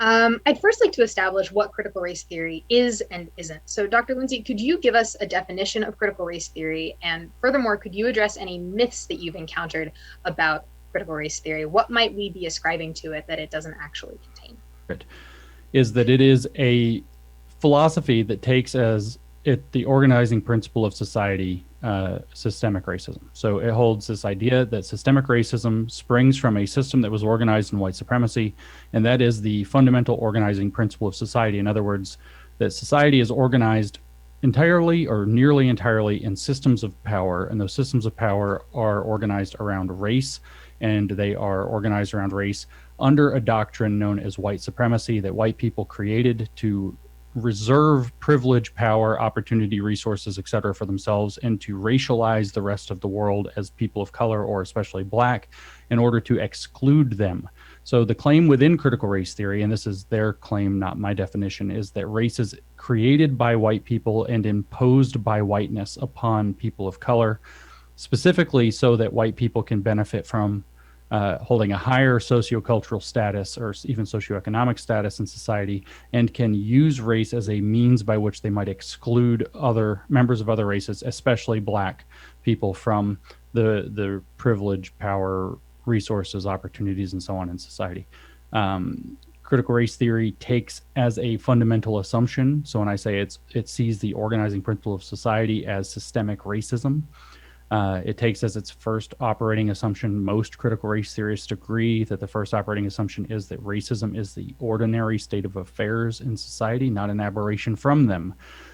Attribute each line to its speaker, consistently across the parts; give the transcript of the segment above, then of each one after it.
Speaker 1: I'd first like to establish what critical race theory is and isn't. So, Dr. Lindsay, could you give us a definition of critical race theory? And furthermore, could you address any myths that you've encountered about critical race theory? What might we be ascribing to it that it doesn't actually contain?
Speaker 2: Is that it is a philosophy that takes as it the organizing principle of society systemic racism. So it holds this idea that systemic racism springs from a system that was organized in white supremacy, and that is the fundamental organizing principle of society. In other words, that society is organized entirely or nearly entirely in systems of power, and those systems of power are organized around race, and they are organized around race under a doctrine known as white supremacy that white people created to reserve privilege, power, opportunity, resources, etc., for themselves, and to racialize the rest of the world as people of color or especially black in order to exclude them. So the claim within critical race theory, and this is their claim, not my definition, is that race is created by white people and imposed by whiteness upon people of color, specifically so that white people can benefit from holding a higher sociocultural status or even socioeconomic status in society, and can use race as a means by which they might exclude other members of other races, especially black people, from the privilege, power, resources, opportunities, and so on in society. Critical race theory takes as a fundamental assumption. So when I say it sees the organizing principle of society as systemic racism, it takes as its first operating assumption, most critical race theorists agree that the first operating assumption is that racism is the ordinary state of affairs in society, not an aberration from them.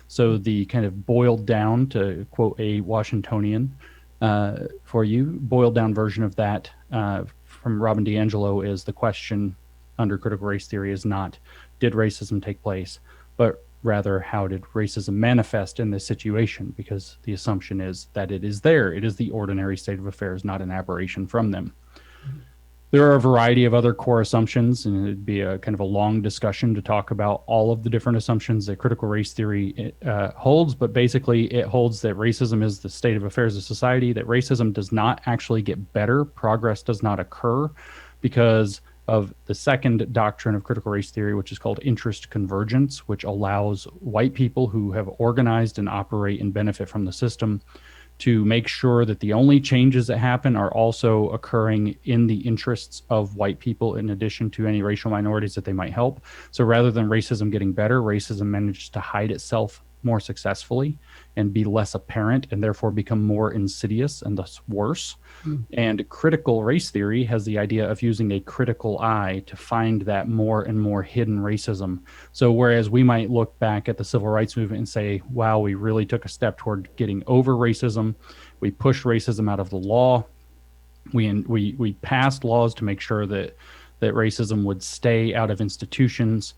Speaker 2: So the kind of boiled down, to quote a Washingtonian for you, boiled down version of that from Robin DiAngelo is the question under critical race theory is not, did racism take place, but rather how did racism manifest in this situation, because the assumption is that it is there. It is the ordinary state of affairs, not an aberration from them. There are a variety of other core assumptions, and it'd be a kind of a long discussion to talk about all of the different assumptions that critical race theory holds, but basically it holds that racism is the state of affairs of society, that racism does not actually get better, progress does not occur because of the second doctrine of critical race theory, which is called interest convergence, which allows white people who have organized and operate and benefit from the system to make sure that the only changes that happen are also occurring in the interests of white people in addition to any racial minorities that they might help. So rather than racism getting better, racism manages to hide itself more successfully and be less apparent and therefore become more insidious and thus worse. And critical race theory has the idea of using a critical eye to find that more and more hidden racism. So whereas we might look back at the civil rights movement and say, wow, we really took a step toward getting over racism. We pushed racism out of the law. We passed laws to make sure that racism would stay out of institutions.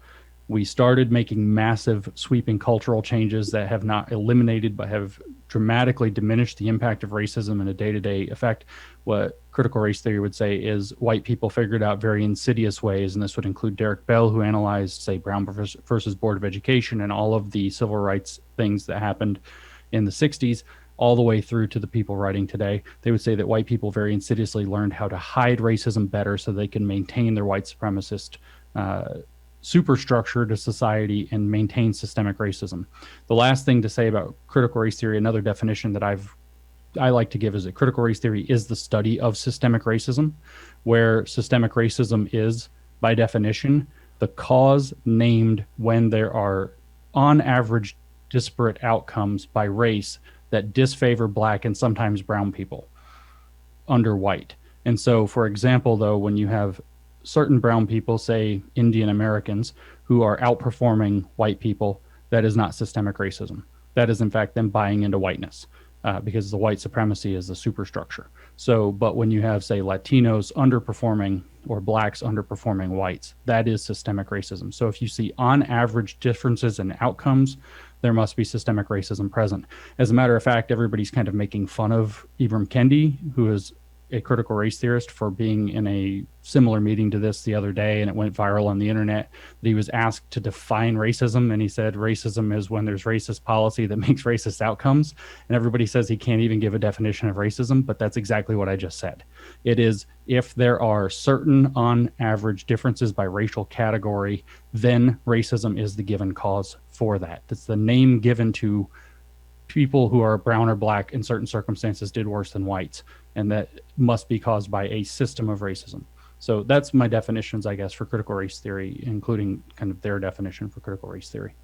Speaker 2: We started making massive sweeping cultural changes that have not eliminated but have dramatically diminished the impact of racism in a day-to-day effect. What critical race theory would say is white people figured out very insidious ways, and this would include Derek Bell, who analyzed, say, Brown versus Board of Education and all of the civil rights things that happened in the 60s, all the way through to the people writing today. They would say that white people very insidiously learned how to hide racism better so they can maintain their white supremacist superstructure to society and maintain systemic racism. The last thing to say about critical race theory, another definition that I like to give, is that critical race theory is the study of systemic racism, where systemic racism is, by definition, the cause named when there are, on average, disparate outcomes by race that disfavor black and sometimes brown people under white. And so, for example, though, when you have certain brown people, say Indian Americans, who are outperforming white people, that is not systemic racism. That is, in fact, them buying into whiteness because the white supremacy is the superstructure. So, but when you have, say, Latinos underperforming or blacks underperforming whites, that is systemic racism. So if you see on average differences in outcomes, there must be systemic racism present. As a matter of fact, everybody's kind of making fun of Ibram Kendi, who is a critical race theorist for being in a similar meeting to this the other day, and it went viral on the internet, that he was asked to define racism, and he said racism is when there's racist policy that makes racist outcomes. And everybody says he can't even give a definition of racism, but that's exactly what I just said. It is, if there are certain on average differences by racial category, then racism is the given cause for that. That's the name given to people who are brown or black in certain circumstances did worse than whites, and that must be caused by a system of racism. So that's my definitions, I guess, for critical race theory, including kind of their definition for critical race theory.